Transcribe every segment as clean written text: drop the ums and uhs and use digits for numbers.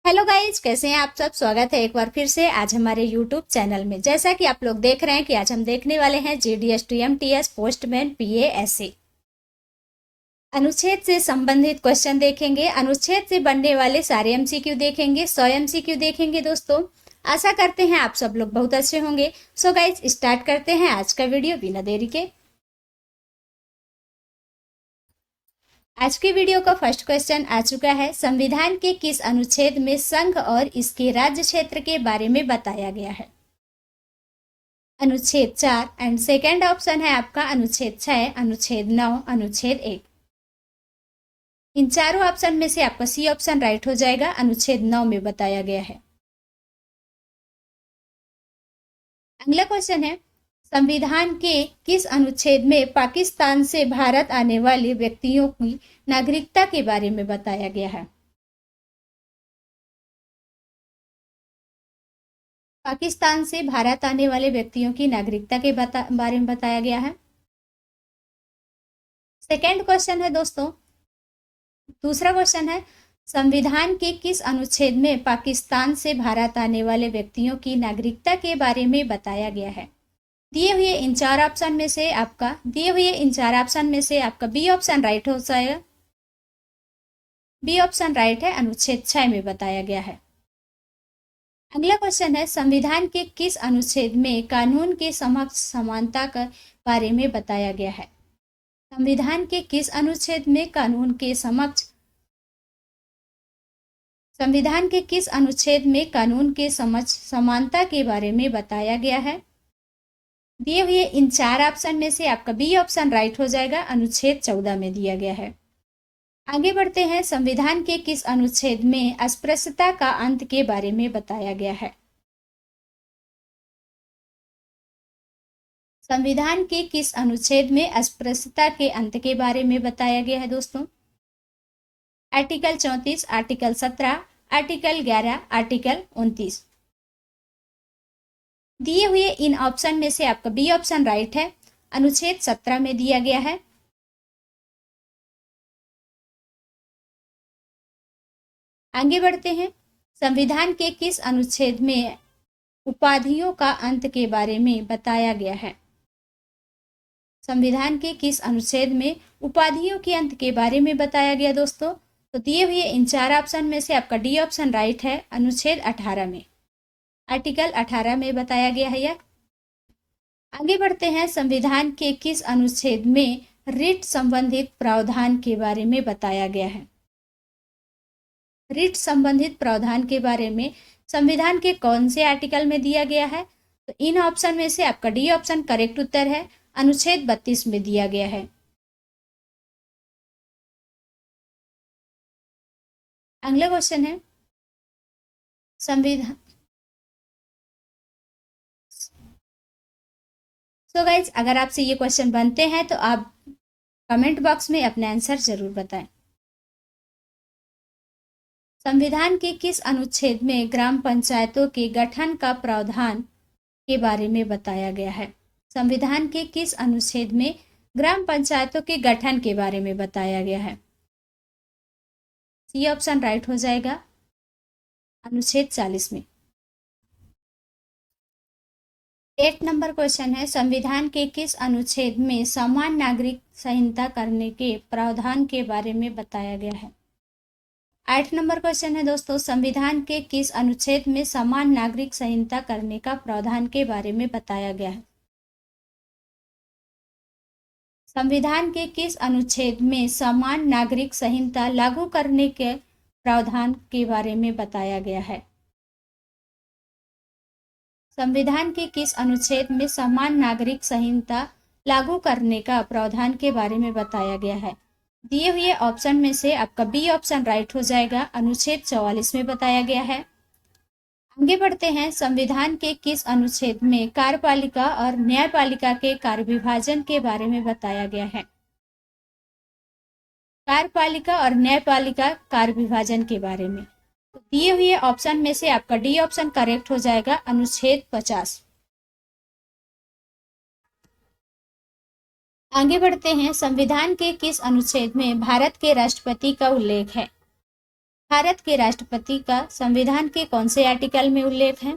Hello guys, कैसे हैं आप सब। स्वागत है एक बार फिर से आज हमारे यूट्यूब चैनल में। जैसा कि आप लोग देख रहे हैं कि आज हम देखने वाले हैं जीडीएस टीएमटीएस पोस्टमैन पीए ऐसे अनुच्छेद से संबंधित क्वेश्चन देखेंगे। अनुच्छेद से बनने वाले सारे एमसीक्यू देखेंगे, 100 एमसीक्यू देखेंगे दोस्तों। आशा करते हैं आप सब लोग बहुत अच्छे होंगे। सो गाइज, स्टार्ट करते हैं आज का वीडियो बिना देरी के। आज के वीडियो का फर्स्ट क्वेश्चन आ चुका है। संविधान के किस अनुच्छेद में संघ और इसके राज्य क्षेत्र के बारे में बताया गया है? अनुच्छेद 4 एंड सेकेंड ऑप्शन है आपका अनुच्छेद 6, अनुच्छेद 9, अनुच्छेद 1। इन चारों ऑप्शन में से आपका सी ऑप्शन राइट हो जाएगा। अनुच्छेद 9 में बताया गया है। अगला क्वेश्चन है, संविधान के किस अनुच्छेद में पाकिस्तान से भारत आने वाले व्यक्तियों की नागरिकता के बारे में बताया गया है? पाकिस्तान से भारत आने वाले व्यक्तियों की नागरिकता के बारे में बताया गया है। सेकेंड क्वेश्चन है दोस्तों, दूसरा क्वेश्चन है, संविधान के किस अनुच्छेद में पाकिस्तान से भारत आने वाले व्यक्तियों की नागरिकता के बारे में बताया गया है? दिए हुए इन चार ऑप्शन में से आपका बी ऑप्शन राइट हो जाएगा। बी ऑप्शन राइट है, अनुच्छेद 6 में बताया गया है। अगला क्वेश्चन है, संविधान के किस अनुच्छेद में कानून के समक्ष समानता के बारे में बताया गया है? संविधान के किस अनुच्छेद में कानून के समक्ष समानता के बारे में बताया गया है? दिए हुए इन चार ऑप्शन में से आपका बी ऑप्शन राइट हो जाएगा। अनुच्छेद 14 में दिया गया है। आगे बढ़ते हैं, संविधान के किस अनुच्छेद में अस्पृश्यता का अंत के बारे में बताया गया है? संविधान के किस अनुच्छेद में अस्पृश्यता के अंत के बारे में बताया गया है दोस्तों? Article 34, article 17, article 11, article 29। दिए हुए इन ऑप्शन में से आपका बी ऑप्शन राइट है। अनुच्छेद 17 में दिया गया है। आगे बढ़ते हैं, संविधान के किस अनुच्छेद में उपाधियों का अंत के बारे में बताया गया है? संविधान के किस अनुच्छेद में उपाधियों के अंत के बारे में बताया गया दोस्तों? तो दिए हुए इन चार ऑप्शन में से आपका डी ऑप्शन राइट है। अनुच्छेद 18 में, आर्टिकल 18 में बताया गया है यह। आगे बढ़ते हैं, संविधान के किस अनुच्छेद में रिट संबंधित प्रावधान के बारे में बताया गया है? रिट संबंधित प्रावधान के बारे में संविधान के कौन से आर्टिकल में दिया गया है? तो इन ऑप्शन में से आपका डी ऑप्शन करेक्ट उत्तर है। अनुच्छेद 32 में दिया गया है। अगला क्वेश्चन है, संविधान सो गाइज, अगर आपसे ये क्वेश्चन बनते हैं तो आप कमेंट बॉक्स में अपने आंसर जरूर बताएं। संविधान के किस अनुच्छेद में ग्राम पंचायतों के गठन का प्रावधान के बारे में बताया गया है? संविधान के किस अनुच्छेद में ग्राम पंचायतों के गठन के बारे में बताया गया है? सी ऑप्शन राइट हो जाएगा। अनुच्छेद 40 में। 8 नंबर क्वेश्चन है, संविधान के किस अनुच्छेद में समान नागरिक संहिता करने के प्रावधान के बारे में बताया गया है? 8 नंबर क्वेश्चन है दोस्तों, संविधान के किस अनुच्छेद में समान नागरिक संहिता करने का प्रावधान के बारे में बताया गया है? संविधान के किस अनुच्छेद में समान नागरिक संहिता लागू करने के प्रावधान के बारे में बताया गया है? संविधान के किस अनुच्छेद में समान नागरिक संहिता लागू करने का प्रावधान के बारे में बताया गया है? दिए हुए ऑप्शन में से आपका बी ऑप्शन राइट हो जाएगा। अनुच्छेद 44 में बताया गया है। आगे बढ़ते हैं, संविधान के किस अनुच्छेद में कार्यपालिका और न्यायपालिका के कार्य विभाजन के बारे में बताया गया है? कार्यपालिका और न्यायपालिका कार्य विभाजन के बारे में तो दिए हुए ऑप्शन में से आपका डी ऑप्शन करेक्ट हो जाएगा। अनुच्छेद 50। आगे बढ़ते हैं, संविधान के किस अनुच्छेद में भारत के राष्ट्रपति का उल्लेख है? भारत के राष्ट्रपति का संविधान के कौन से आर्टिकल में उल्लेख है?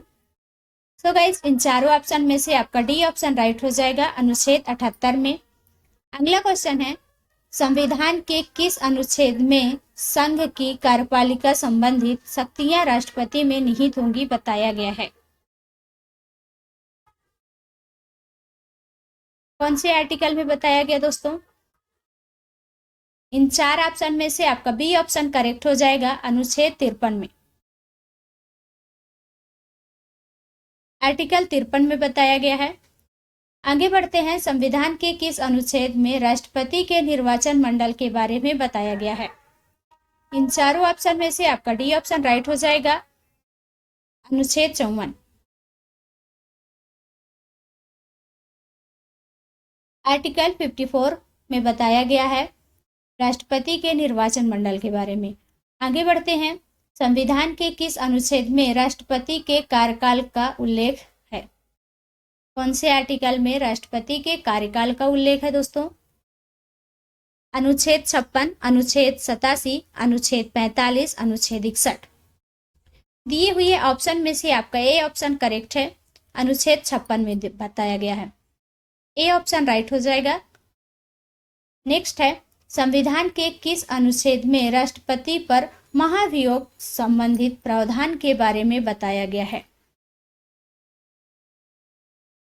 सो गाइस, इन चारों ऑप्शन में से आपका डी ऑप्शन राइट हो जाएगा, अनुच्छेद 78 में। अगला क्वेश्चन है, संविधान के किस अनुच्छेद में संघ की कार्यपालिका संबंधित शक्तियां राष्ट्रपति में निहित होंगी बताया गया है? कौन से आर्टिकल में बताया गया दोस्तों? इन चार ऑप्शन में से आपका बी ऑप्शन करेक्ट हो जाएगा, अनुच्छेद 53 में। आर्टिकल 53 में बताया गया है। आगे बढ़ते हैं, संविधान के किस अनुच्छेद में राष्ट्रपति के निर्वाचन मंडल के बारे में बताया गया है? इन चारों ऑप्शन में से आपका डी ऑप्शन राइट हो जाएगा, अनुच्छेद 54। आर्टिकल 54 में बताया गया है राष्ट्रपति के निर्वाचन मंडल के बारे में। आगे बढ़ते हैं, संविधान के किस अनुच्छेद में राष्ट्रपति के कार्यकाल का उल्लेख है? कौन से आर्टिकल में राष्ट्रपति के कार्यकाल का उल्लेख है दोस्तों? अनुच्छेद 56, अनुच्छेद 87, अनुच्छेद 45, अनुच्छेद 61। दिए हुए ऑप्शन में से आपका ए ऑप्शन करेक्ट है, अनुच्छेद 56 में बताया गया है। ए ऑप्शन राइट हो जाएगा। नेक्स्ट है, संविधान के किस अनुच्छेद में राष्ट्रपति पर महाभियोग संबंधित प्रावधान के बारे में बताया गया है?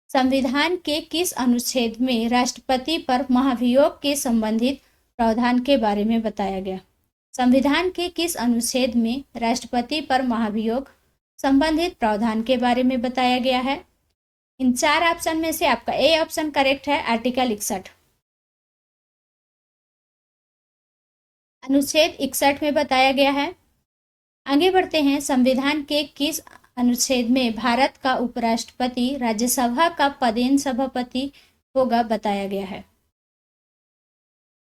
संविधान के किस अनुच्छेद में राष्ट्रपति पर महाभियोग के संबंधित प्रावधान के बारे में बताया गया? संविधान के किस अनुच्छेद में राष्ट्रपति पर महाभियोग संबंधित प्रावधान के बारे में बताया गया है? इन चार ऑप्शन में से आपका ए ऑप्शन करेक्ट है, आर्टिकल 61। अनुच्छेद 61 में बताया गया है। आगे बढ़ते हैं, संविधान के किस अनुच्छेद में भारत का उपराष्ट्रपति राज्यसभा का पदेन सभापति होगा बताया गया है?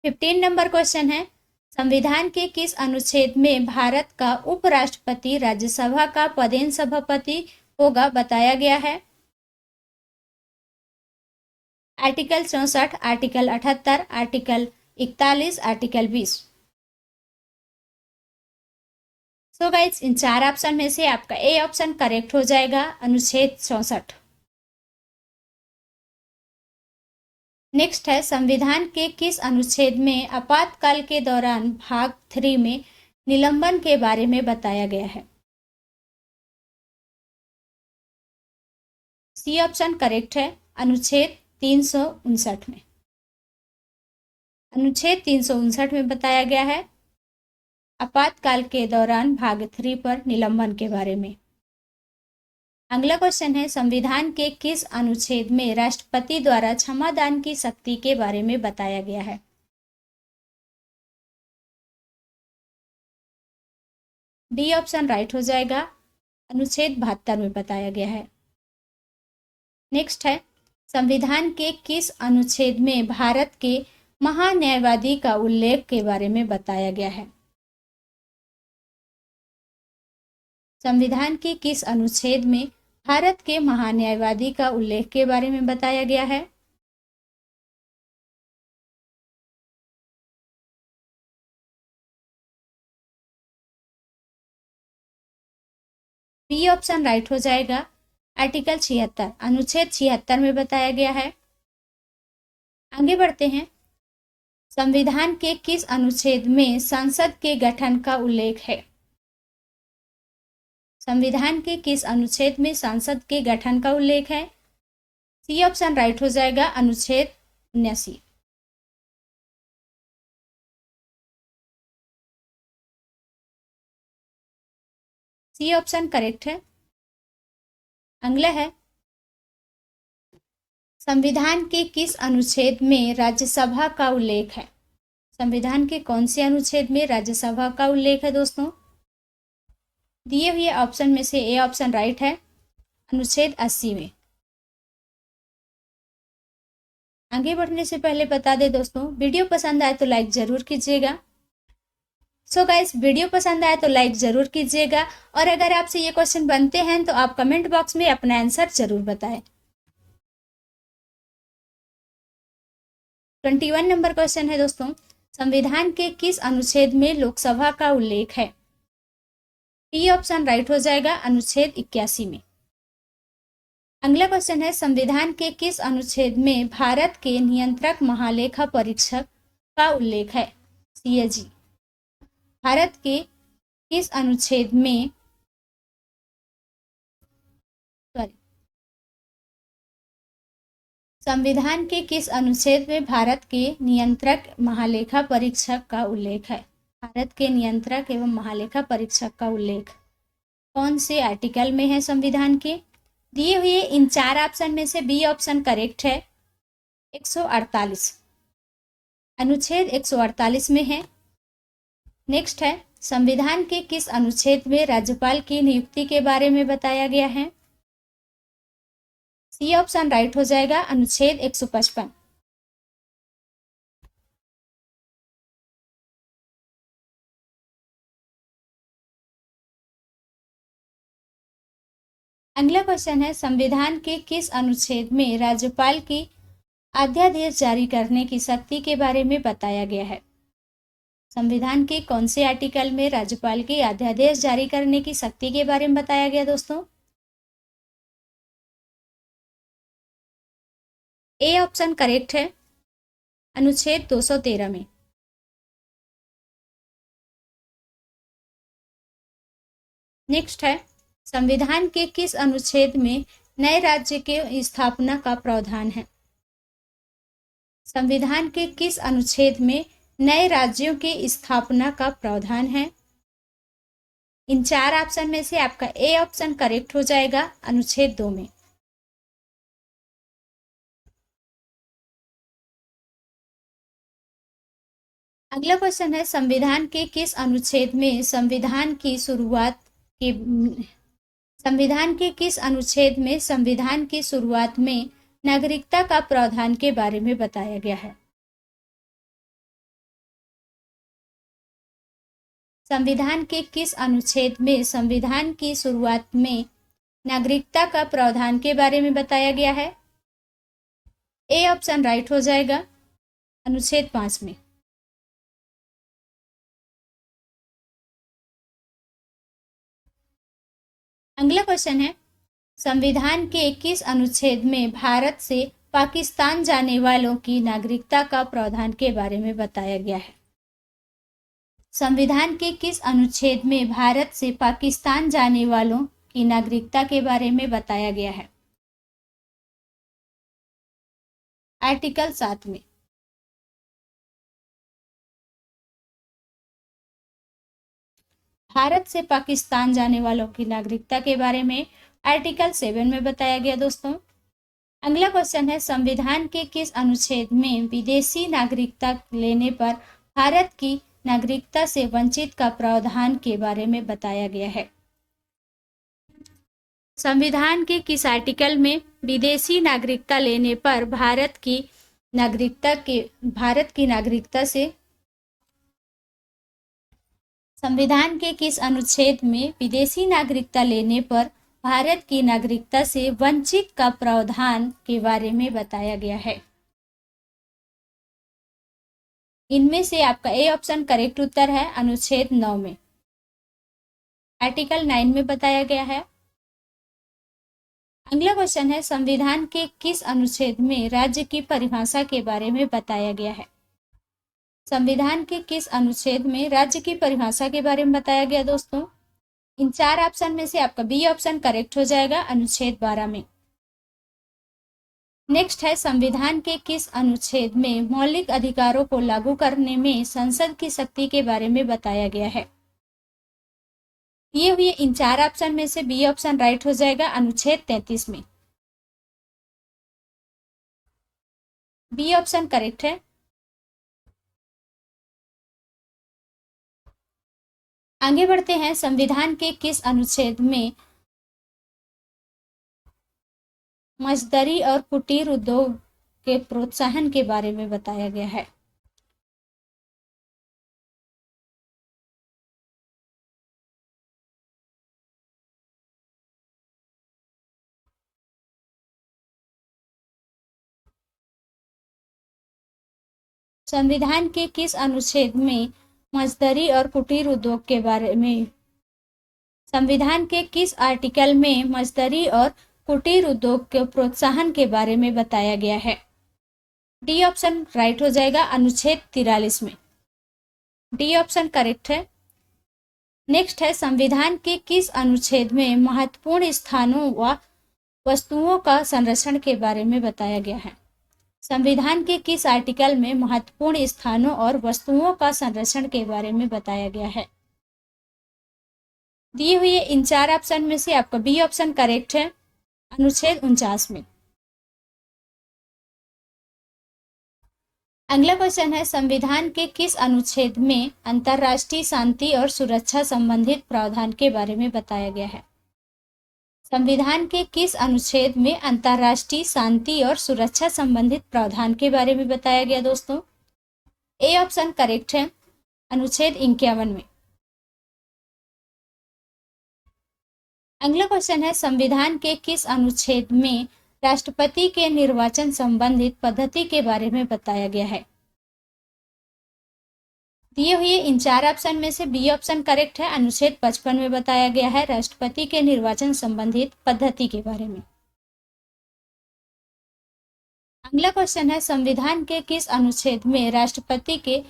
15 नंबर क्वेश्चन है, संविधान के किस अनुच्छेद में भारत का उपराष्ट्रपति राज्यसभा का पदेन सभापति होगा बताया गया है? Article 64, article 78, article 41, article 20। So guys, इन चार ऑप्शन में से आपका ए ऑप्शन करेक्ट हो जाएगा, अनुच्छेद 64। नेक्स्ट है, संविधान के किस अनुच्छेद में आपातकाल के दौरान भाग 3 में निलंबन के बारे में बताया गया है? सी ऑप्शन करेक्ट है, अनुच्छेद 359 में। अनुच्छेद 359 में बताया गया है आपातकाल के दौरान भाग 3 पर निलंबन के बारे में। अगला क्वेश्चन है, संविधान के किस अनुच्छेद में राष्ट्रपति द्वारा क्षमादान की शक्ति के बारे में बताया गया है? डी ऑप्शन राइट हो जाएगा, अनुच्छेद 72 में बताया गया है। नेक्स्ट है, संविधान के किस अनुच्छेद में भारत के महान्यायवादी का उल्लेख के बारे में बताया गया है? संविधान के किस अनुच्छेद में भारत के महान्यायवादी का उल्लेख के बारे में बताया गया है? बी ऑप्शन राइट हो जाएगा, आर्टिकल 76, अनुच्छेद 76 में बताया गया है। आगे बढ़ते हैं, संविधान के किस अनुच्छेद में संसद के गठन का उल्लेख है? संविधान के किस अनुच्छेद में संसद के गठन का उल्लेख है? सी ऑप्शन राइट हो जाएगा, अनुच्छेद 79। सी ऑप्शन करेक्ट है। अगला है, संविधान के किस अनुच्छेद में राज्यसभा का उल्लेख है? संविधान के कौन से अनुच्छेद में राज्यसभा का उल्लेख है दोस्तों? दिए हुए ऑप्शन में से ए ऑप्शन राइट है, अनुच्छेद 80 में। आगे बढ़ने से पहले बता दें दोस्तों, वीडियो पसंद आए तो लाइक जरूर कीजिएगा। सो गाइस, वीडियो पसंद आए तो लाइक जरूर कीजिएगा, और अगर आपसे ये क्वेश्चन बनते हैं तो आप कमेंट बॉक्स में अपना आंसर जरूर बताएं। 21 नंबर क्वेश्चन है दोस्तों, संविधान के किस अनुच्छेद में लोकसभा का उल्लेख है? बी ऑप्शन राइट हो जाएगा अनुच्छेद 81 में। अगला क्वेश्चन है संविधान के किस अनुच्छेद में भारत के नियंत्रक महालेखा परीक्षक का उल्लेख है? सीएजी। भारत के किस अनुच्छेद में संविधान के किस अनुच्छेद में भारत के नियंत्रक महालेखा परीक्षक का उल्लेख है? भारत के नियंत्रक एवं महालेखा परीक्षक का उल्लेख कौन से आर्टिकल में है संविधान के? दिए हुए इन चार ऑप्शन में से बी ऑप्शन करेक्ट है, 148, अनुच्छेद 148 में है। नेक्स्ट है संविधान के किस अनुच्छेद में राज्यपाल की नियुक्ति के बारे में बताया गया है? सी ऑप्शन राइट हो जाएगा अनुच्छेद 155। अगला क्वेश्चन है संविधान के किस अनुच्छेद में राज्यपाल की अध्यादेश जारी करने की शक्ति के बारे में बताया गया है? संविधान के कौन से आर्टिकल में राज्यपाल के अध्यादेश जारी करने की शक्ति के बारे में बताया गया दोस्तों? ए ऑप्शन करेक्ट है, अनुच्छेद 213 में। नेक्स्ट है संविधान के किस अनुच्छेद में नए राज्य के स्थापना का प्रावधान है? संविधान के किस अनुच्छेद में नए राज्यों की स्थापना का प्रावधान है? इन चार ऑप्शन में से आपका ए ऑप्शन करेक्ट हो जाएगा, अनुच्छेद 2 में। अगला क्वेश्चन है संविधान के किस अनुच्छेद में संविधान की शुरुआत में नागरिकता का प्रावधान के बारे में बताया गया है? संविधान के किस अनुच्छेद में संविधान की शुरुआत में नागरिकता का प्रावधान के बारे में बताया गया है? ए ऑप्शन राइट हो जाएगा, अनुच्छेद 5 में। अगला क्वेश्चन है संविधान के किस अनुच्छेद में भारत से पाकिस्तान जाने वालों की नागरिकता का प्रावधान के बारे में बताया गया है? संविधान के किस अनुच्छेद में भारत से पाकिस्तान जाने वालों की नागरिकता के बारे में बताया गया है? आर्टिकल 7 में। भारत से पाकिस्तान जाने वालों की नागरिकता के बारे में आर्टिकल 7 में बताया गया दोस्तों। अगला क्वेश्चन है संविधान के किस अनुच्छेद में विदेशी नागरिकता लेने पर भारत की नागरिकता से वंचित का प्रावधान के बारे में बताया गया है? संविधान के किस आर्टिकल में विदेशी नागरिकता लेने पर भारत की नागरिकता से संविधान के किस अनुच्छेद में विदेशी नागरिकता लेने पर भारत की नागरिकता से वंचित का प्रावधान के बारे में बताया गया है? इनमें से आपका ए ऑप्शन करेक्ट उत्तर है, अनुच्छेद 9 में। आर्टिकल 9 में बताया गया है। अगला क्वेश्चन है संविधान के किस अनुच्छेद में राज्य की परिभाषा के बारे में बताया गया है? संविधान के किस अनुच्छेद में राज्य की परिभाषा के बारे में बताया गया दोस्तों? इन चार ऑप्शन में से आपका बी ऑप्शन करेक्ट हो जाएगा, अनुच्छेद 12 में। नेक्स्ट है संविधान के किस अनुच्छेद में मौलिक अधिकारों को लागू करने में संसद की शक्ति के बारे में बताया गया है? दिए हुए इन चार ऑप्शन में से बी ऑप्शन राइट हो जाएगा, अनुच्छेद 33 में। बी ऑप्शन करेक्ट है। आगे बढ़ते हैं संविधान के किस अनुच्छेद में मजदूरी और कुटीर उद्योग के प्रोत्साहन के बारे में बताया गया है? संविधान के किस अनुच्छेद में मजदूरी और कुटीर उद्योग के बारे में संविधान के किस आर्टिकल में मजदूरी और कुटीर उद्योग के प्रोत्साहन के बारे में बताया गया है? डी ऑप्शन राइट हो जाएगा, अनुच्छेद 43 में। डी ऑप्शन करेक्ट है। नेक्स्ट है, संविधान के किस अनुच्छेद में महत्वपूर्ण स्थानों व वस्तुओं का संरक्षण के बारे में बताया गया है? संविधान के किस आर्टिकल में महत्वपूर्ण स्थानों और वस्तुओं का संरक्षण के बारे में बताया गया है? दिए हुए इन 4 ऑप्शन में से आपका बी ऑप्शन करेक्ट है, अनुच्छेद 49 में। अगला क्वेश्चन है, संविधान के किस अनुच्छेद में अंतर्राष्ट्रीय शांति और सुरक्षा संबंधित प्रावधान के बारे में बताया गया है? संविधान के किस अनुच्छेद में अंतर्राष्ट्रीय शांति और सुरक्षा संबंधित प्रावधान के बारे में बताया गया दोस्तों? ए ऑप्शन करेक्ट है, अनुच्छेद 51 में। अगला क्वेश्चन है, संविधान के किस अनुच्छेद में राष्ट्रपति के निर्वाचन संबंधित पद्धति के बारे में बताया गया है? दिए हुए इन 4 ऑप्शन में से बी ऑप्शन करेक्ट है, अनुच्छेद 55 में बताया गया है राष्ट्रपति के निर्वाचन संबंधित पद्धति के बारे में। अगला क्वेश्चन है, संविधान के किस अनुच्छेद में राष्ट्रपति के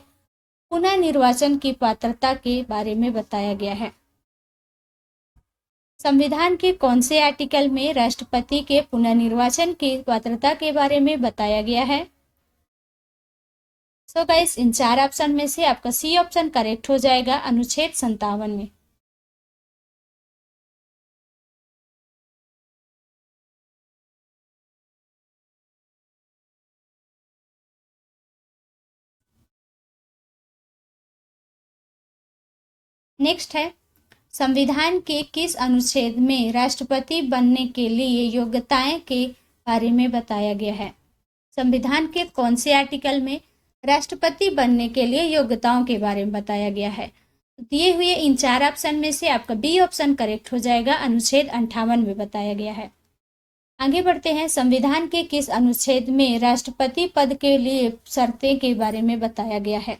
पुनः निर्वाचन की पात्रता के बारे में बताया गया है? संविधान के कौन से आर्टिकल में राष्ट्रपति के पुनर्निर्वाचन की पात्रता के बारे में बताया गया है? सो गाइस, इन 4 ऑप्शन में से आपका सी ऑप्शन करेक्ट हो जाएगा, अनुच्छेद 57 में। नेक्स्ट है, संविधान के किस अनुच्छेद में राष्ट्रपति बनने के लिए योग्यताएं के बारे में बताया गया है? संविधान के कौन से आर्टिकल में राष्ट्रपति बनने के लिए योग्यताओं के बारे में बताया गया है? दिए हुए इन 4 ऑप्शन में से आपका बी ऑप्शन करेक्ट हो जाएगा, अनुच्छेद 58 में बताया गया है। आगे बढ़ते हैं, संविधान के किस अनुच्छेद में राष्ट्रपति पद के लिए शर्तें के बारे में बताया गया है?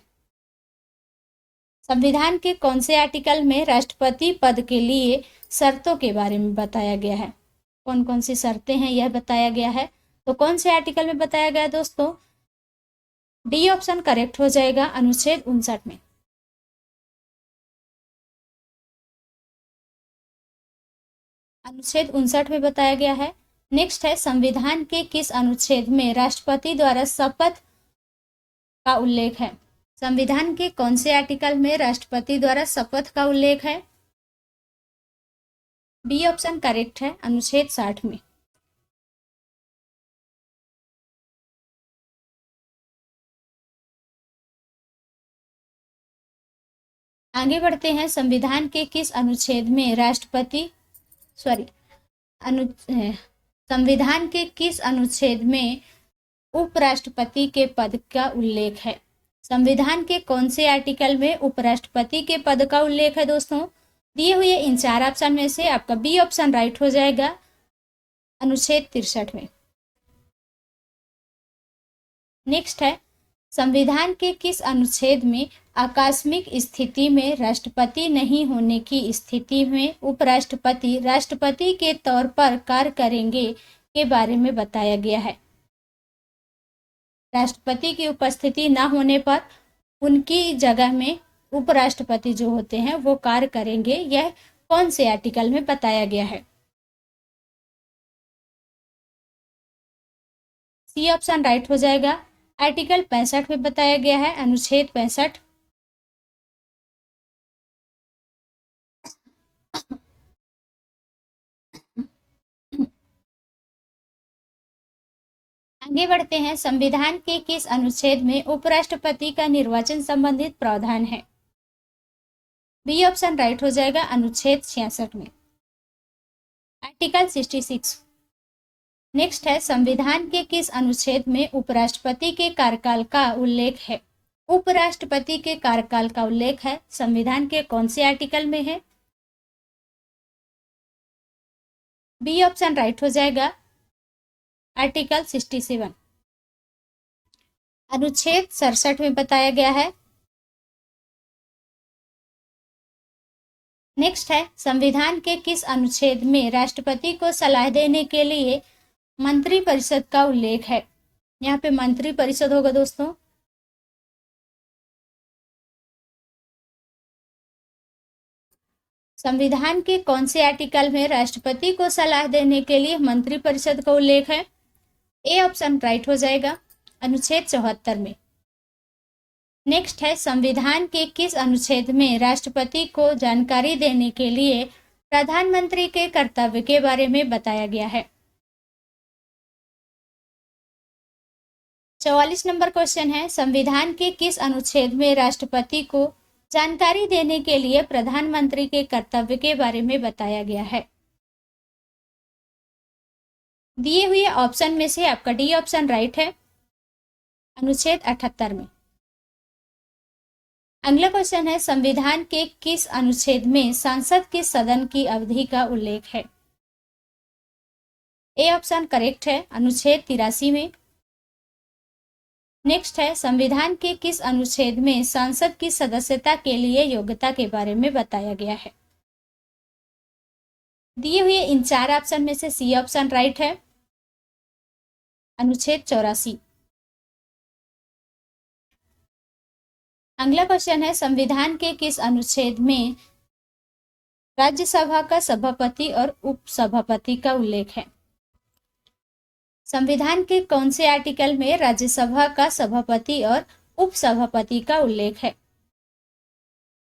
संविधान के कौन से आर्टिकल में राष्ट्रपति पद के लिए शर्तों के बारे में बताया गया है? कौन कौन सी शर्तें हैं यह बताया गया है। तो कौन से आर्टिकल में बताया गया दोस्तों? डी ऑप्शन करेक्ट हो जाएगा, अनुच्छेद 59 में। अनुच्छेद 59 में बताया गया है। नेक्स्ट है, संविधान के किस अनुच्छेद में राष्ट्रपति द्वारा शपथ का उल्लेख है? संविधान के कौन से आर्टिकल में राष्ट्रपति द्वारा शपथ का उल्लेख है? बी ऑप्शन करेक्ट है, अनुच्छेद 60 में। आगे बढ़ते हैं, संविधान के किस अनुच्छेद में संविधान के किस अनुच्छेद में उपराष्ट्रपति के पद का उल्लेख है? संविधान के कौन से आर्टिकल में उपराष्ट्रपति के पद का उल्लेख है दोस्तों? दिए हुए इन 4 ऑप्शन में से आपका बी ऑप्शन राइट हो जाएगा, अनुच्छेद 63 में। नेक्स्ट है, संविधान के किस अनुच्छेद में आकस्मिक स्थिति में राष्ट्रपति नहीं होने की स्थिति में उपराष्ट्रपति राष्ट्रपति के तौर पर कार्य करेंगे के बारे में बताया गया है? राष्ट्रपति की उपस्थिति न होने पर उनकी जगह में उपराष्ट्रपति जो होते हैं वो कार्य करेंगे, यह कौन से आर्टिकल में बताया गया है? सी ऑप्शन राइट हो जाएगा, आर्टिकल 65 में बताया गया है, अनुच्छेद 65। आगे बढ़ते हैं, संविधान के किस अनुच्छेद में उपराष्ट्रपति का निर्वाचन संबंधित प्रावधान है? बी ऑप्शन राइट हो जाएगा, अनुच्छेद 66 में, आर्टिकल 66। नेक्स्ट है, संविधान के किस अनुच्छेद में उपराष्ट्रपति के कार्यकाल का उल्लेख है? उपराष्ट्रपति के कार्यकाल का उल्लेख है संविधान के कौन से आर्टिकल में है? बी ऑप्शन राइट हो जाएगा, आर्टिकल 67, अनुच्छेद 67 में बताया गया है। नेक्स्ट है, संविधान के किस अनुच्छेद में राष्ट्रपति को सलाह देने के लिए मंत्रिपरिषद का उल्लेख है? यहाँ पे मंत्रिपरिषद होगा दोस्तों। संविधान के कौन से आर्टिकल में राष्ट्रपति को सलाह देने के लिए मंत्रिपरिषद का उल्लेख है? ए ऑप्शन राइट हो जाएगा, अनुच्छेद 74 में। नेक्स्ट है, संविधान के किस अनुच्छेद में राष्ट्रपति को जानकारी देने के लिए प्रधानमंत्री के कर्तव्य के बारे में बताया गया है? 44 नंबर क्वेश्चन है, संविधान के किस अनुच्छेद में राष्ट्रपति को जानकारी देने के लिए प्रधानमंत्री के कर्तव्य के बारे में बताया गया है? दिए हुए ऑप्शन में से आपका डी ऑप्शन राइट है, अनुच्छेद 78 में। अगला क्वेश्चन है, संविधान के किस अनुच्छेद में संसद के सदन की अवधि का उल्लेख है? ए ऑप्शन करेक्ट है, अनुच्छेद 83 में। नेक्स्ट है, संविधान के किस अनुच्छेद में संसद की सदस्यता के लिए योग्यता के बारे में बताया गया है? दिए हुए इन चार ऑप्शन में से सी ऑप्शन राइट है, अनुच्छेद 84। अगला क्वेश्चन है, संविधान के किस अनुच्छेद में राज्यसभा का सभापति और उपसभापति का उल्लेख है? संविधान के कौन से आर्टिकल में राज्यसभा का सभापति और उपसभापति का उल्लेख है?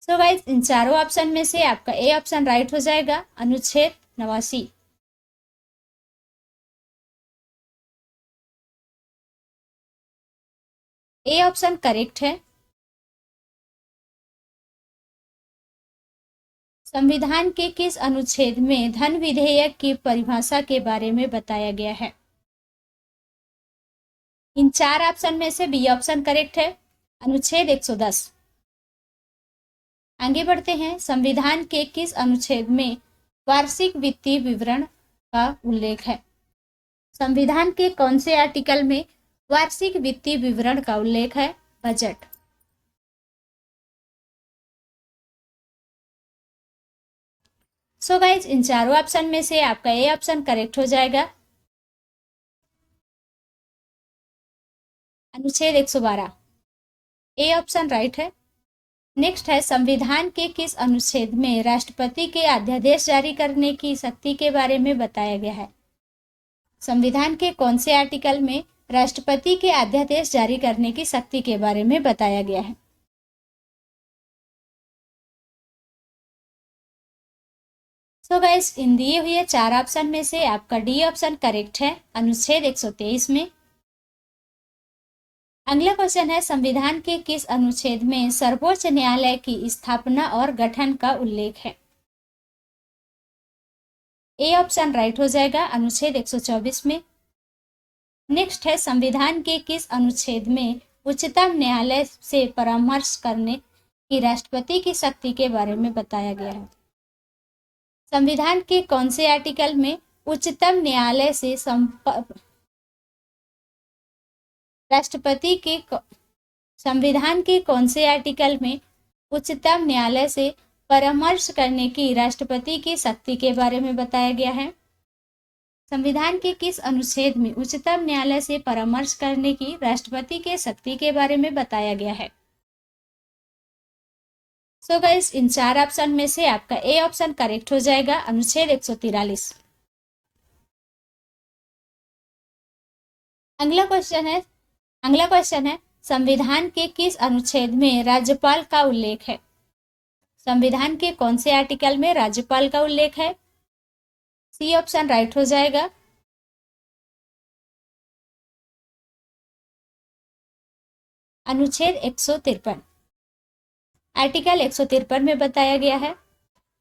सो गाइस, इन चारों ऑप्शन में से आपका ए ऑप्शन राइट हो जाएगा, अनुच्छेद 89। ए ऑप्शन करेक्ट है। संविधान के किस अनुच्छेद में धन विधेयक की परिभाषा के बारे में बताया गया है? इन चार ऑप्शन में से बी ऑप्शन करेक्ट है, अनुच्छेद 110। आगे बढ़ते हैं, संविधान के किस अनुच्छेद में वार्षिक वित्तीय विवरण का उल्लेख है? संविधान के कौन से आर्टिकल में वार्षिक वित्तीय विवरण का उल्लेख है? बजट। सो गाइज, इन चारों ऑप्शन में से आपका ए ऑप्शन करेक्ट हो जाएगा, अनुच्छेद 112। ए ऑप्शन राइट है। नेक्स्ट है, संविधान के किस अनुच्छेद में राष्ट्रपति के अध्यादेश जारी करने की शक्ति के बारे में बताया गया है? संविधान के कौन से आर्टिकल में राष्ट्रपति के अध्यादेश जारी करने की शक्ति के बारे में बताया गया है? सो गाइस, इन दिए हुए चार ऑप्शन में से आपका डी ऑप्शन करेक्ट है, अनुच्छेद 123 में। अगला क्वेश्चन है, संविधान के किस अनुच्छेद में सर्वोच्च न्यायालय की स्थापना और गठन का उल्लेख है? ए ऑप्शन राइट हो जाएगा, अनुच्छेद 124 में। नेक्स्ट है, संविधान के किस अनुच्छेद में उच्चतम न्यायालय से परामर्श करने की राष्ट्रपति की शक्ति के बारे में बताया गया है? संविधान के कौन से आर्टिकल में उच्चतम न्यायालय से राष्ट्रपति के संविधान के कौन से आर्टिकल में उच्चतम न्यायालय से परामर्श करने की राष्ट्रपति की शक्ति के बारे में बताया गया है? संविधान के किस अनुच्छेद में उच्चतम न्यायालय से परामर्श करने की राष्ट्रपति के शक्ति के बारे में बताया गया है? सो गाइस, इन चार ऑप्शन में से आपका ए ऑप्शन करेक्ट हो जाएगा, अनुच्छेद 143। अगला क्वेश्चन है, संविधान के किस अनुच्छेद में राज्यपाल का उल्लेख है? संविधान के कौन से आर्टिकल में राज्यपाल का उल्लेख है? सी ऑप्शन राइट हो जाएगा, अनुच्छेद 153। आर्टिकल 153 में बताया गया है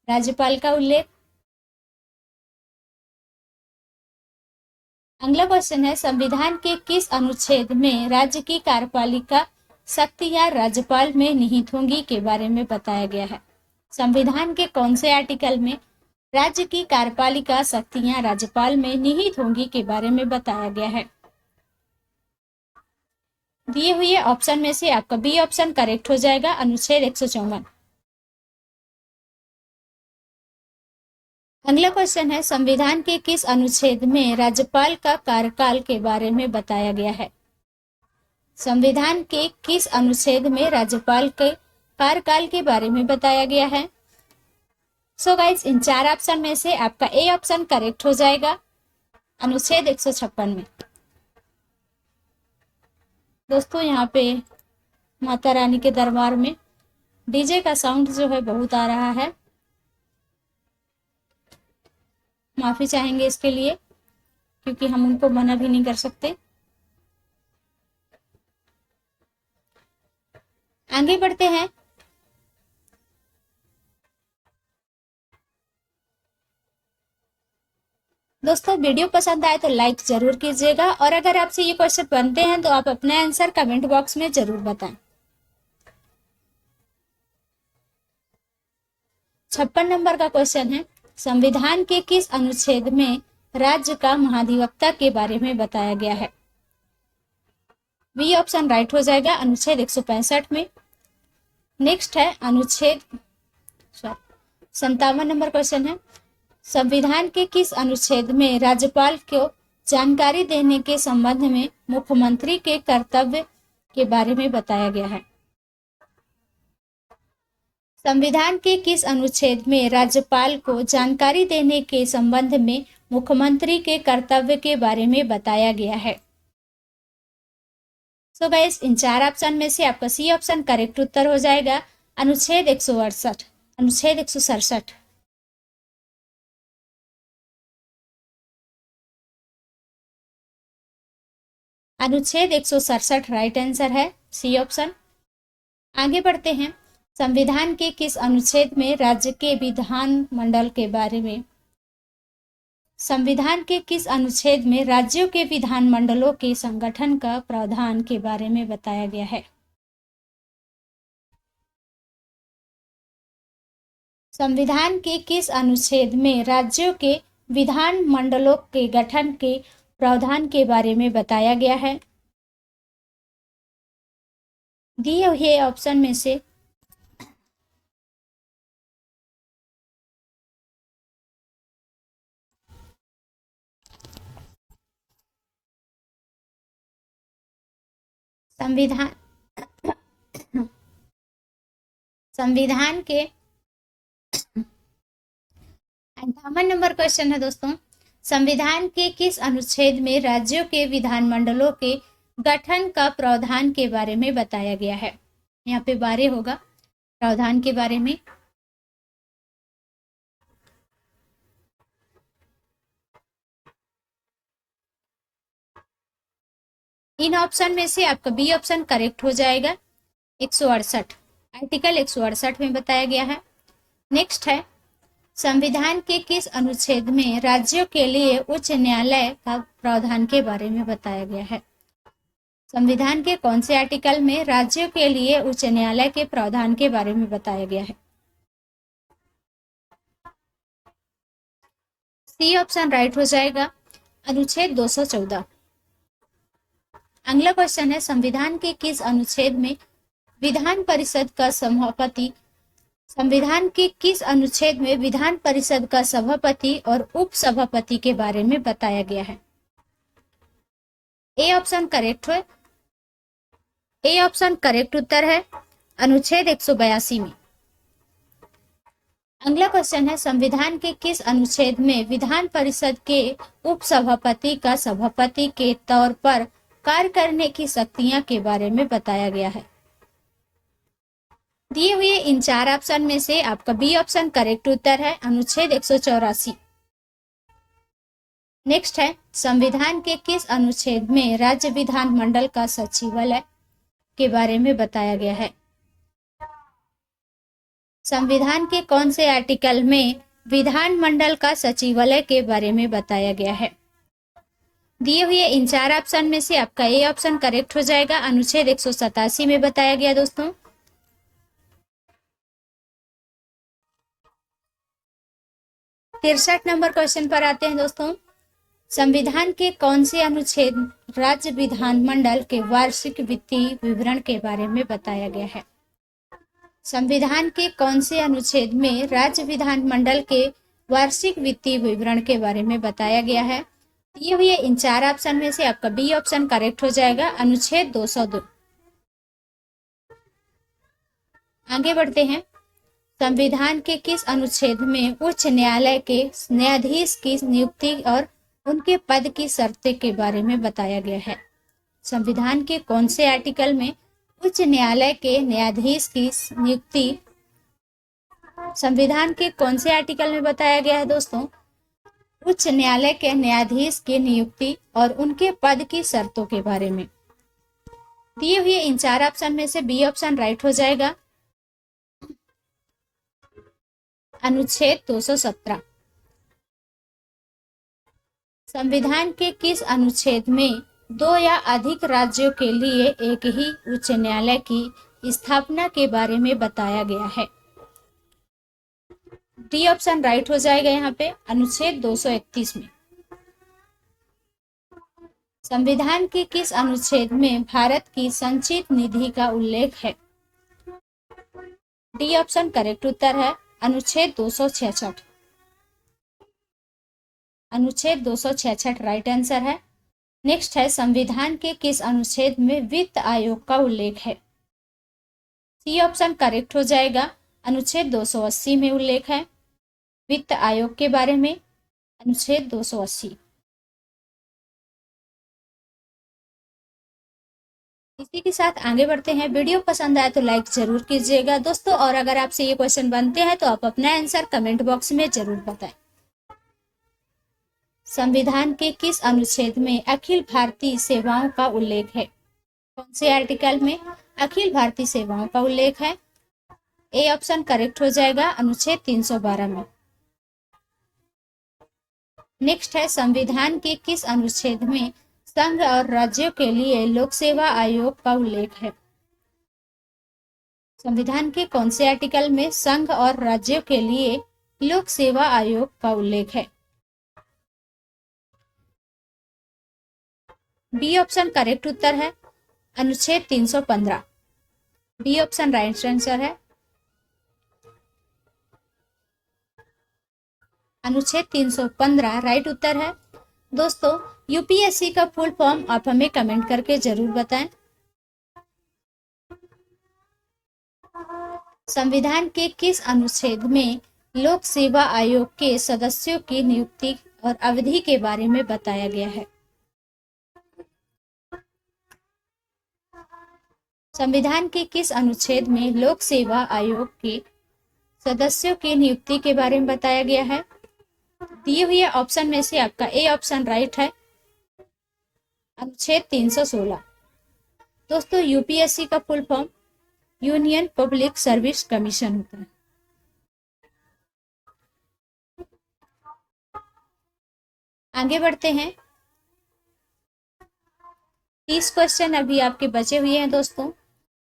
राज्यपाल का उल्लेख। अगला क्वेश्चन है, संविधान के किस अनुच्छेद में राज्य की कार्यपालिका शक्तियां राज्यपाल में निहित होंगी के बारे में बताया गया है? संविधान के कौन से आर्टिकल में राज्य की कार्यपालिका शक्तियां राज्यपाल में निहित होंगी के बारे में बताया गया है? दिए हुए ऑप्शन में से आपका बी ऑप्शन करेक्ट हो जाएगा, अनुच्छेद 154। अगला क्वेश्चन है, संविधान के किस अनुच्छेद में राज्यपाल का कार्यकाल के बारे में बताया गया है? संविधान के किस अनुच्छेद में राज्यपाल के कार्यकाल के बारे में बताया गया है? सो गाइस, इन चार ऑप्शन में से आपका ए ऑप्शन करेक्ट हो जाएगा, अनुच्छेद 156 में। दोस्तों, यहाँ पे माता रानी के दरबार में डीजे का साउंड जो है बहुत आ रहा है, माफी चाहेंगे इसके लिए, क्योंकि हम उनको मना भी नहीं कर सकते। आगे बढ़ते हैं। दोस्तों, वीडियो पसंद आए तो लाइक जरूर कीजिएगा, और अगर आपसे ये क्वेश्चन बनते हैं तो आप अपना आंसर कमेंट बॉक्स में जरूर बताएं। 56 नंबर का क्वेश्चन है, संविधान के किस अनुच्छेद में राज्य का महाधिवक्ता के बारे में बताया गया है? बी ऑप्शन राइट हो जाएगा, अनुच्छेद 165 में। नेक्स्ट है अनुच्छेद 57 नंबर क्वेश्चन है, संविधान के किस अनुच्छेद में राज्यपाल को जानकारी देने के संबंध में मुख्यमंत्री के कर्तव्य के बारे में बताया गया है? संविधान के किस अनुच्छेद में राज्यपाल को जानकारी देने के संबंध में मुख्यमंत्री के कर्तव्य के बारे में बताया गया है? सो गाइस, इन चार ऑप्शन में से आपका सी ऑप्शन करेक्ट उत्तर हो जाएगा, अनुच्छेद 168, अनुच्छेद 167। अनुच्छेद 167 राइट आंसर है, सी ऑप्शन। आगे बढ़ते हैं। संविधान के किस अनुच्छेद में राज्य के विधानमंडल के बारे में संविधान के किस अनुच्छेद में राज्यों के विधानमंडलों के संगठन का प्रावधान के बारे में बताया गया है? संविधान के किस अनुच्छेद में राज्यों के विधानमंडलों के गठन के प्रावधान के बारे में बताया गया है? दिए हुए ऑप्शन में से संविधान के 58 नंबर क्वेश्चन है दोस्तों, संविधान के किस अनुच्छेद में राज्यों के विधानमंडलों के गठन का प्रावधान के बारे में बताया गया है? यहाँ पे 12 होगा प्रावधान के बारे में। इन ऑप्शन में से आपका बी ऑप्शन करेक्ट हो जाएगा, 168, आर्टिकल 168 में बताया गया है। नेक्स्ट है, संविधान के किस अनुच्छेद में राज्यों के लिए उच्च न्यायालय का प्रावधान के बारे में बताया गया है? संविधान के कौन से आर्टिकल में राज्यों के लिए उच्च न्यायालय के प्रावधान के बारे में बताया गया है? सी ऑप्शन राइट हो जाएगा, अनुच्छेद 214। अगला क्वेश्चन है, संविधान के किस अनुच्छेद में विधान परिषद का सभापति संविधान के किस अनुच्छेद में विधान परिषद का सभापति और उपसभापति के बारे में बताया गया है? ए ऑप्शन करेक्ट है, ए ऑप्शन करेक्ट उत्तर है, अनुच्छेद 182 में। अगला क्वेश्चन है, संविधान के किस अनुच्छेद में विधान परिषद के उपसभापति का सभापति के तौर पर कार्य करने की शक्तियां के बारे में बताया गया है? दिए हुए इन चार ऑप्शन में से आपका बी ऑप्शन करेक्ट उत्तर है, अनुच्छेद 184। नेक्स्ट है, संविधान के किस अनुच्छेद में राज्य विधानमंडल का सचिवालय के बारे में बताया गया है? संविधान के कौन से आर्टिकल में विधानमंडल का सचिवालय के बारे में बताया गया है? दिए हुए इन चार ऑप्शन में से आपका ए ऑप्शन करेक्ट हो जाएगा, अनुच्छेद 187 में बताया गया दोस्तों। तिरसठ नंबर क्वेश्चन पर आते हैं दोस्तों, संविधान के कौन से अनुच्छेद राज्य विधानमंडल के वार्षिक वित्तीय विवरण के बारे में बताया गया है? संविधान के कौन से अनुच्छेद में राज्य विधानमंडल के वार्षिक वित्तीय विवरण के बारे में बताया गया है। दिए हुए इन 4 ऑप्शन में से आपका बी ऑप्शन करेक्ट हो जाएगा, अनुच्छेद 202। आगे बढ़ते हैं। संविधान के किस अनुच्छेद में उच्च न्यायालय के न्यायाधीश की नियुक्ति और उनके पद की शर्तें के बारे में बताया गया है? संविधान के कौन से आर्टिकल में उच्च न्यायालय के न्यायाधीश की नियुक्ति, संविधान के कौन से आर्टिकल में बताया गया है दोस्तों? उच्च न्यायालय के न्यायाधीश की नियुक्ति और उनके पद की शर्तों के बारे में। दिए हुए इन 4 ऑप्शन में से बी ऑप्शन राइट हो जाएगा, अनुच्छेद 217। संविधान के किस अनुच्छेद में 2 या अधिक राज्यों के लिए एक ही उच्च न्यायालय की स्थापना के बारे में बताया गया है? डी ऑप्शन राइट हो जाएगा यहाँ पे, अनुच्छेद 231 में। संविधान के किस अनुच्छेद में भारत की संचित निधि का उल्लेख है? डी ऑप्शन करेक्ट उत्तर है, अनुच्छेद 266। अनुच्छेद 266 राइट आंसर है। नेक्स्ट है, संविधान के किस अनुच्छेद में वित्त आयोग का उल्लेख है? सी ऑप्शन करेक्ट हो जाएगा, अनुच्छेद 280 में उल्लेख है वित्त आयोग के बारे में, अनुच्छेद 280। इसी के साथ आगे बढ़ते हैं। वीडियो पसंद आए तो लाइक जरूर कीजिएगा दोस्तों, और अगर आपसे ये क्वेश्चन बनते हैं तो आप अपना आंसर कमेंट बॉक्स में जरूर बताएं। संविधान के किस अनुच्छेद में अखिल भारतीय सेवाओं का उल्लेख है? कौन से आर्टिकल में अखिल भारतीय सेवाओं का उल्लेख है? ए ऑप्शन करेक्ट हो जाएगा, अनुच्छेद 312 में। नेक्स्ट है, संविधान के किस अनुच्छेद में संघ और राज्यों के लिए लोक सेवा आयोग का उल्लेख है? संविधान के कौन से आर्टिकल में संघ और राज्यों के लिए लोक सेवा आयोग का उल्लेख है? बी ऑप्शन करेक्ट उत्तर है, अनुच्छेद 315। बी ऑप्शन राइट आंसर है, अनुच्छेद 315 राइट उत्तर है। दोस्तों, यूपीएससी का फुल फॉर्म आप हमें कमेंट करके जरूर बताएं। संविधान के किस अनुच्छेद में लोक सेवा आयोग के सदस्यों की नियुक्ति और अवधि के बारे में बताया गया है? संविधान के किस अनुच्छेद में लोक सेवा आयोग के सदस्यों की नियुक्ति के बारे में बताया गया है? दिए हुए ऑप्शन में से आपका ए ऑप्शन राइट है, अनुच्छेद 316। दोस्तों, यूपीएससी का full form union public service commission होता है। आगे बढ़ते हैं। 30 क्वेश्चन अभी आपके बचे हुए हैं दोस्तों,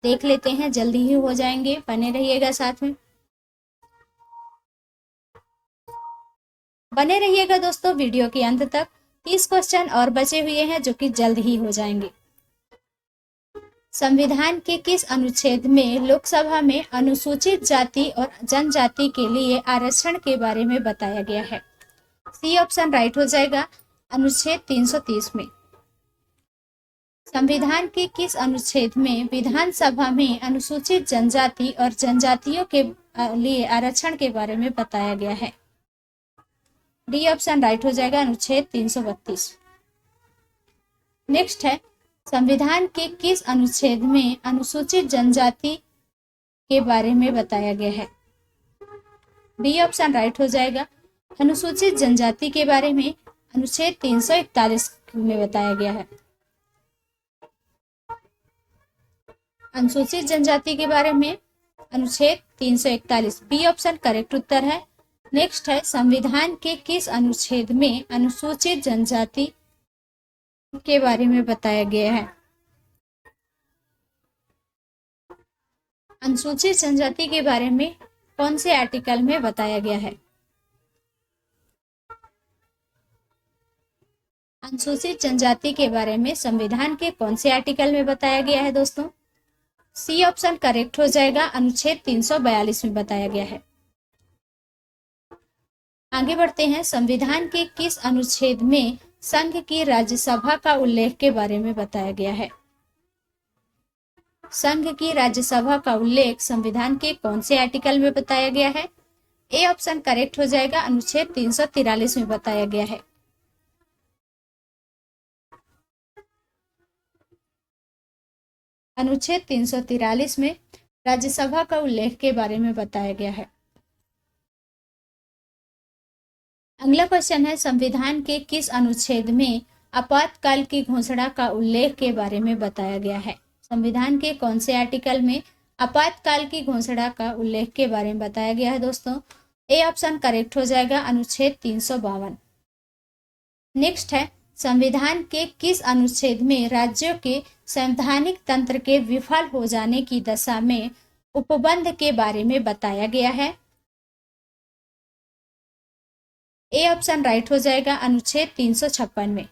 देख लेते हैं, जल्दी ही हो जाएंगे, बने रहिएगा साथ में, बने रहिएगा दोस्तों वीडियो के अंत तक। 30 क्वेश्चन और बचे हुए हैं जो कि जल्द ही हो जाएंगे। संविधान के किस अनुच्छेद में लोकसभा में अनुसूचित जाति और जनजाति के लिए आरक्षण के बारे में बताया गया है? सी ऑप्शन राइट हो जाएगा, अनुच्छेद 330 में। संविधान के किस अनुच्छेद में विधानसभा में अनुसूचित जनजाति और जनजातियों के लिए आरक्षण के बारे में बताया गया है? डी ऑप्शन राइट हो जाएगा, अनुच्छेद 332। नेक्स्ट है, संविधान के किस अनुच्छेद में अनुसूचित जनजाति के बारे में बताया गया है? डी ऑप्शन राइट हो जाएगा, अनुसूचित जनजाति के बारे में अनुच्छेद 341 में बताया गया है। अनुसूचित जनजाति के बारे में अनुच्छेद 341, बी ऑप्शन करेक्ट उत्तर है। नेक्स्ट है, संविधान के किस अनुच्छेद में अनुसूचित जनजाति के बारे में बताया गया है? अनुसूचित जनजाति के बारे में कौन से आर्टिकल में बताया गया है? अनुसूचित जनजाति के बारे में संविधान के कौन से आर्टिकल में बताया गया है दोस्तों? सी ऑप्शन करेक्ट हो जाएगा, अनुच्छेद 342 में बताया गया है। आगे बढ़ते हैं, संविधान के किस अनुच्छेद में संघ की राज्यसभा का उल्लेख के बारे में बताया गया है? संघ की राज्यसभा का उल्लेख संविधान के कौन से आर्टिकल में बताया गया है? ए ऑप्शन करेक्ट हो जाएगा, अनुच्छेद 343 में बताया गया है। अनुच्छेद 343 में राज्यसभा का उल्लेख के बारे में बताया गया है। अगला क्वेश्चन है, संविधान के किस अनुच्छेद में आपातकाल की घोषणा का उल्लेख के बारे में बताया गया है? संविधान के कौन से आर्टिकल में आपातकाल की घोषणा का उल्लेख के बारे में बताया गया है दोस्तों? ए ऑप्शन करेक्ट हो जाएगा, अनुच्छेद 352। नेक्स्ट है, संविधान के किस अनुच्छेद में राज्यों के संवैधानिक तंत्र के विफल हो जाने की दशा में उपबंध के बारे में बताया गया है? ए ऑप्शन राइट हो जाएगा, अनुच्छेद 356 में।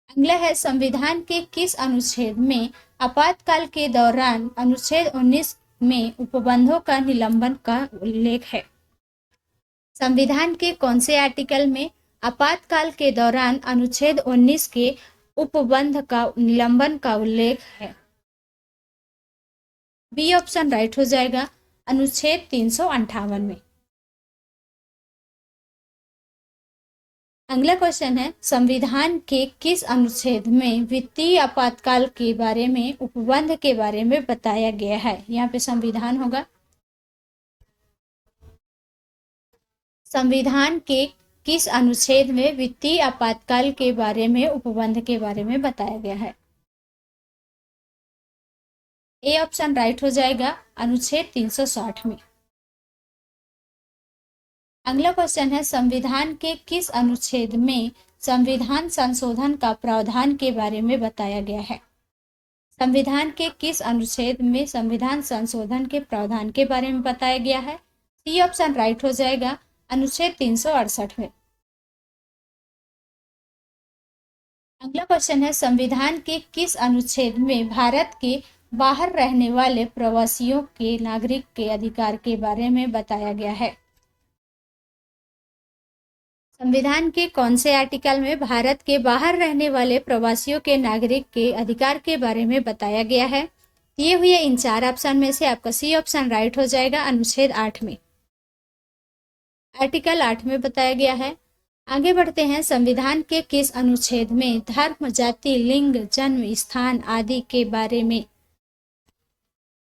अगला है, संविधान के किस अनुच्छेद में आपातकाल के दौरान अनुच्छेद 19 में उपबंधों का निलंबन का उल्लेख है? संविधान के कौन से आर्टिकल में आपातकाल के दौरान अनुच्छेद 19 के उपबंध का निलंबन का उल्लेख है? बी ऑप्शन राइट हो जाएगा, अनुच्छेद 358 में। अगला क्वेश्चन है, संविधान के किस अनुच्छेद में वित्तीय आपातकाल के बारे में उपबंध के बारे में बताया गया है? यहाँ पे संविधान होगा। संविधान के किस अनुच्छेद में वित्तीय आपातकाल के बारे में उपबंध के बारे में बताया गया है? ए ऑप्शन राइट हो जाएगा, अनुच्छेद 360 में। अगला क्वेश्चन है, संविधान के किस अनुच्छेद में संविधान संशोधन का प्रावधान के बारे में बताया गया है? संविधान के किस अनुच्छेद में संविधान संशोधन के प्रावधान के बारे में बताया गया है? सी ऑप्शन राइट हो जाएगा, अनुच्छेद 368 में। अगला क्वेश्चन है, संविधान के किस अनुच्छेद में भारत के बाहर रहने वाले प्रवासियों के नागरिक के अधिकार के बारे में बताया गया है? संविधान के कौन से आर्टिकल में भारत के बाहर रहने वाले प्रवासियों के नागरिक के अधिकार के बारे में बताया गया है? दिए हुए इन चार ऑप्शन में से आपका सी ऑप्शन राइट हो जाएगा, अनुच्छेद 8 में। आर्टिकल 8 में बताया गया है। आगे बढ़ते हैं, संविधान के किस अनुच्छेद में धर्म, जाति, लिंग, जन्म स्थान आदि के बारे में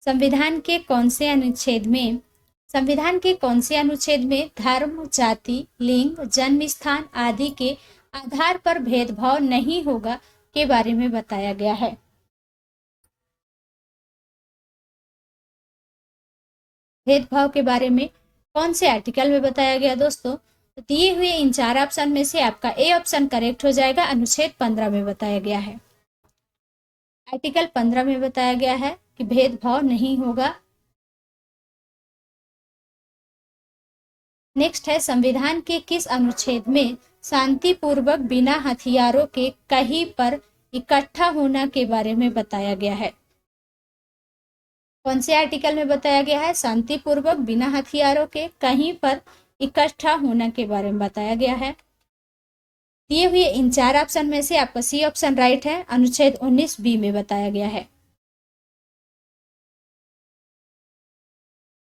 संविधान के कौन से अनुच्छेद में धर्म, जाति, लिंग, जन्म स्थान आदि के आधार पर भेदभाव नहीं होगा के बारे में बताया गया है? भेदभाव के बारे में कौन से आर्टिकल में बताया गया दोस्तों? तो दिए हुए इन चार ऑप्शन में से आपका ए ऑप्शन करेक्ट हो जाएगा, अनुच्छेद 15 में बताया गया है। आर्टिकल 15 में बताया गया है कि भेदभाव नहीं होगा। नेक्स्ट है, संविधान के किस अनुच्छेद में शांतिपूर्वक बिना हथियारों के कहीं पर इकट्ठा होना के बारे में बताया गया है? कौन से आर्टिकल में बताया गया है शांतिपूर्वक बिना हथियारों के कहीं पर इकट्ठा होना के बारे में बताया गया है? दिए हुए इन चार ऑप्शन में से आपका सी ऑप्शन राइट है, अनुच्छेद 19 बी में बताया गया है।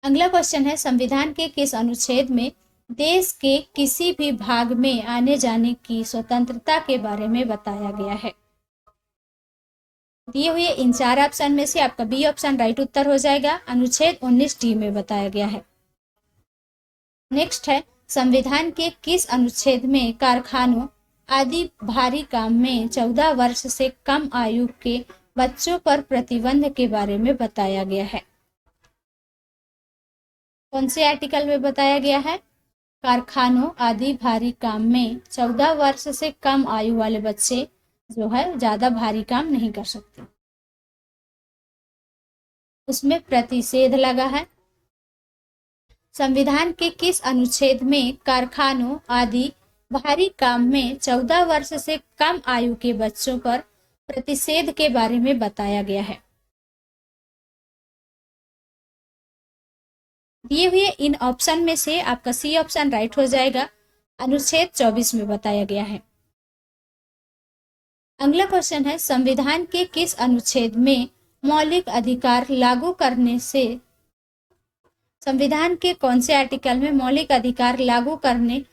अगला क्वेश्चन है, संविधान के किस अनुच्छेद में देश के किसी भी भाग में आने जाने की स्वतंत्रता के बारे में बताया गया है? दिए हुए इन चार ऑप्शन में से आपका बी ऑप्शन राइट उत्तर हो जाएगा, अनुच्छेद 19 डी में बताया गया है। नेक्स्ट है, संविधान के किस अनुच्छेद में कारखानों आदि भारी काम में 14 वर्ष से कम आयु के बच्चों पर प्रतिबंध के बारे में बताया गया है? कौन से आर्टिकल में बताया गया है? कारखानों आदि भारी काम में 14 वर्ष से कम आयु वाले बच्चे जो है ज्यादा भारी काम नहीं कर सकते, उसमें प्रतिषेध लगा है। संविधान के किस अनुच्छेद में कारखानों आदि भारी काम में 14 वर्ष से कम आयु के बच्चों पर प्रतिषेध के बारे में बताया गया है? दिए हुए इन ऑप्शन में से आपका सी ऑप्शन राइट हो जाएगा। अनुच्छेद 24 में बताया गया है। अगला क्वेश्चन है, संविधान के किस अनुच्छेद में मौलिक अधिकार लागू करने से, संविधान के कौन से आर्टिकल में मौलिक अधिकार लागू करने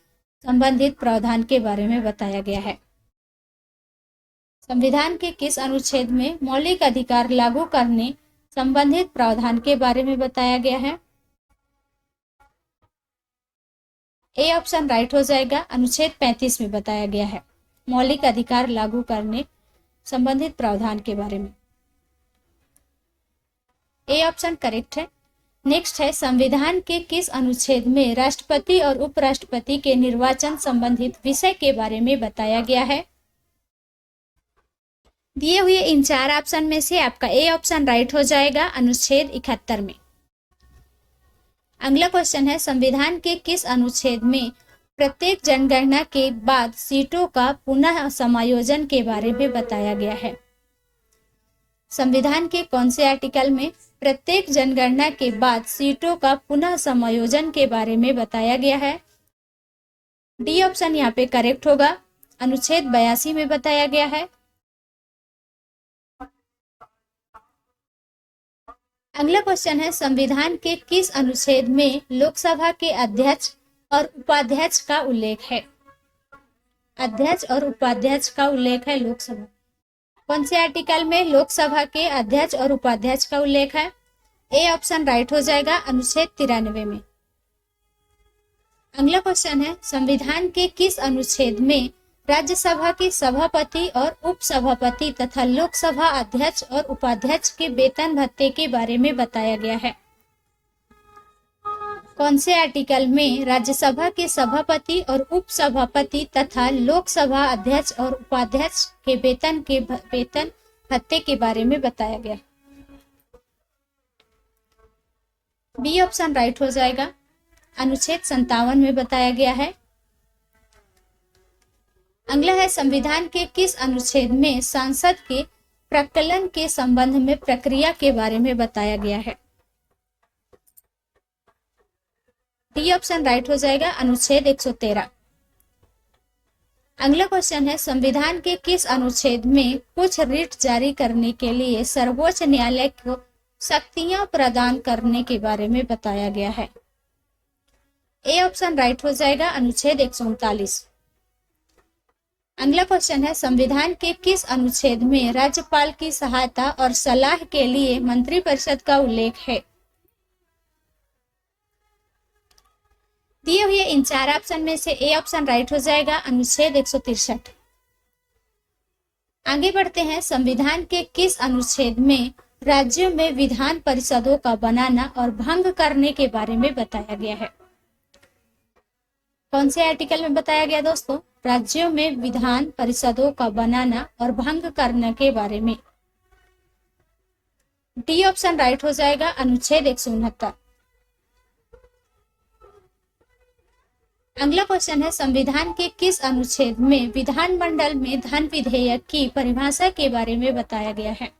संबंधित प्रावधान के बारे में बताया गया है? संविधान के किस अनुच्छेद में मौलिक अधिकार लागू करने संबंधित प्रावधान के बारे में बताया गया है? ए ऑप्शन राइट हो जाएगा। अनुच्छेद 35 में बताया गया है मौलिक अधिकार लागू करने संबंधित प्रावधान के बारे में। ए ऑप्शन करेक्ट है। नेक्स्ट है, संविधान के किस अनुच्छेद में राष्ट्रपति और उपराष्ट्रपति के निर्वाचन संबंधित विषय के बारे में बताया गया है? दिए हुए इन चार ऑप्शन में से आपका ए ऑप्शन राइट हो जाएगा। अनुच्छेद 71 में। अगला क्वेश्चन है, संविधान के किस अनुच्छेद में प्रत्येक जनगणना के बाद सीटों का पुनः समायोजन के बारे में बताया गया है? संविधान के कौन से आर्टिकल में प्रत्येक जनगणना के बाद सीटों का पुनः समायोजन के बारे में बताया गया है? डी ऑप्शन यहाँ पे करेक्ट होगा। अनुच्छेद 82 में बताया गया है। अगला क्वेश्चन है, संविधान के किस अनुच्छेद में लोकसभा के अध्यक्ष और उपाध्यक्ष का उल्लेख है? अध्यक्ष और उपाध्यक्ष का उल्लेख है लोकसभा। कौन से आर्टिकल में लोकसभा के अध्यक्ष और उपाध्यक्ष का उल्लेख है? ए ऑप्शन राइट हो जाएगा। अनुच्छेद 93 में। अगला क्वेश्चन है, संविधान के किस अनुच्छेद में राज्यसभा के सभापति और उपसभापति तथा लोकसभा अध्यक्ष और उपाध्यक्ष के वेतन भत्ते के बारे में बताया गया है? कौन से आर्टिकल में राज्यसभा के सभापति और उपसभापति तथा लोकसभा अध्यक्ष और उपाध्यक्ष के वेतन भत्ते के बारे में बताया गया? बी ऑप्शन राइट हो जाएगा। अनुच्छेद 57 में बताया गया है। अगला है, संविधान के किस अनुच्छेद में संसद के प्रकलन के संबंध में प्रक्रिया के बारे में बताया गया है? डी ऑप्शन राइट हो जाएगा। अनुच्छेद 113। अगला क्वेश्चन है, संविधान के किस अनुच्छेद में कुछ रिट जारी करने के लिए सर्वोच्च न्यायालय को शक्तियां प्रदान करने के बारे में बताया गया है? ए ऑप्शन राइट हो जाएगा। अनुच्छेद 139। अगला क्वेश्चन है, संविधान के किस अनुच्छेद में राज्यपाल की सहायता और सलाह के लिए मंत्रिपरिषद का उल्लेख है? दिए हुए इन चार ऑप्शन में से ए ऑप्शन राइट हो जाएगा। अनुच्छेद 163। आगे बढ़ते हैं, संविधान के किस अनुच्छेद में राज्यों में विधान परिषदों का बनाना और भंग करने के बारे में बताया गया है? कौन से आर्टिकल में बताया गया दोस्तों? राज्यों में विधान परिषदों का बनाना और भंग करने के बारे में। डी ऑप्शन राइट हो जाएगा। अनुच्छेद 169। अगला क्वेश्चन है, संविधान के किस अनुच्छेद में विधानमंडल में धन विधेयक की परिभाषा के बारे में बताया गया है?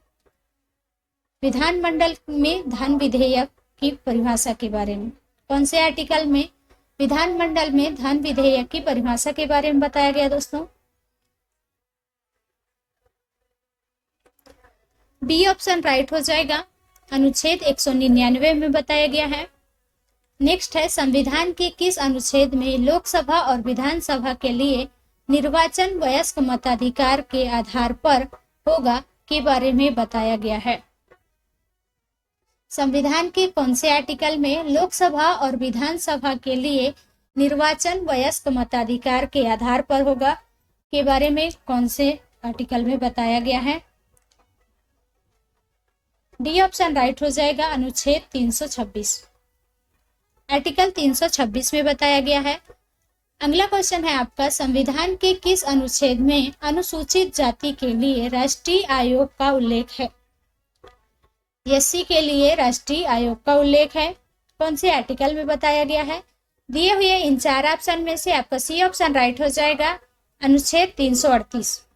विधानमंडल में धन विधेयक की परिभाषा के बारे में कौन से आर्टिकल में विधानमंडल में धन विधेयक की परिभाषा के बारे में बताया गया दोस्तों? बी ऑप्शन राइट हो जाएगा। अनुच्छेद 199 में बताया गया है। नेक्स्ट है, संविधान के किस अनुच्छेद में लोकसभा और विधानसभा के लिए निर्वाचन वयस्क मताधिकार के आधार पर होगा के बारे में बताया गया है? संविधान के कौन से आर्टिकल में लोकसभा और विधानसभा के लिए निर्वाचन वयस्क मताधिकार के आधार पर होगा के बारे में कौन से आर्टिकल में बताया गया है? डी ऑप्शन राइट हो जाएगा। अनुच्छेद 326। आर्टिकल 326 में बताया गया है। अगला क्वेश्चन है आपका, संविधान के किस अनुच्छेद में अनुसूचित जाति के लिए राष्ट्रीय आयोग का उल्लेख है? एससी के लिए राष्ट्रीय आयोग का उल्लेख है। कौन से आर्टिकल में बताया गया है? दिए हुए इन चार ऑप्शन में से आपका सी ऑप्शन राइट हो जाएगा। अनुच्छेद 338।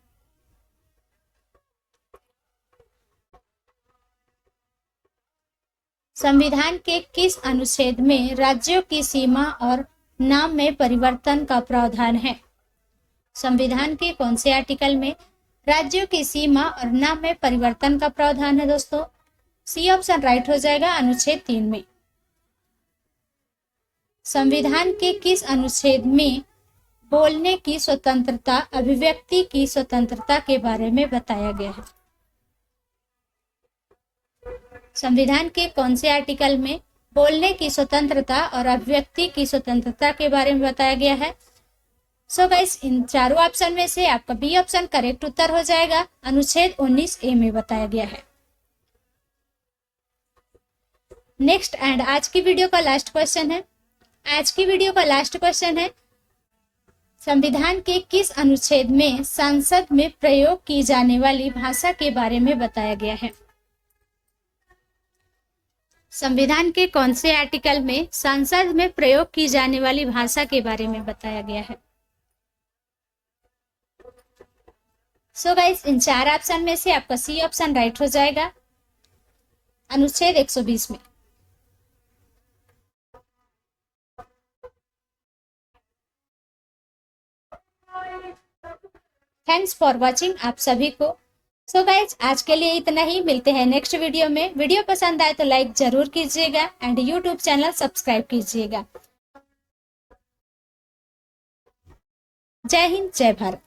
संविधान के किस अनुच्छेद में राज्यों की सीमा और नाम में परिवर्तन का प्रावधान है? संविधान के कौन से आर्टिकल में राज्यों की सीमा और नाम में परिवर्तन का प्रावधान है दोस्तों? सी ऑप्शन राइट हो जाएगा, अनुच्छेद 3 में। संविधान के किस अनुच्छेद में बोलने की स्वतंत्रता, अभिव्यक्ति की स्वतंत्रता के बारे में बताया गया है? संविधान के कौन से आर्टिकल में बोलने की स्वतंत्रता और अभिव्यक्ति की स्वतंत्रता के बारे में बताया गया है? सो गाइस, इन चारों ऑप्शन में से आपका बी ऑप्शन करेक्ट उत्तर हो जाएगा, अनुच्छेद 19A में बताया गया है। नेक्स्ट एंड आज की वीडियो का लास्ट क्वेश्चन है। आज की वीडियो का लास्ट क्वेश्चन है, संविधान के किस अनुच्छेद में संसद में प्रयोग की जाने वाली भाषा के बारे में बताया गया है? संविधान के कौन से आर्टिकल में संसद में प्रयोग की जाने वाली भाषा के बारे में बताया गया है? सो गाइस, इन चार ऑप्शन में से आपका सी ऑप्शन राइट हो जाएगा, अनुच्छेद 120 में। थैंक्स फॉर वॉचिंग आप सभी को। सो गाइज, आज के लिए इतना ही, मिलते हैं नेक्स्ट वीडियो में। वीडियो पसंद आए तो लाइक जरूर कीजिएगा एंड यूट्यूब चैनल सब्सक्राइब कीजिएगा। जय हिंद, जय भारत।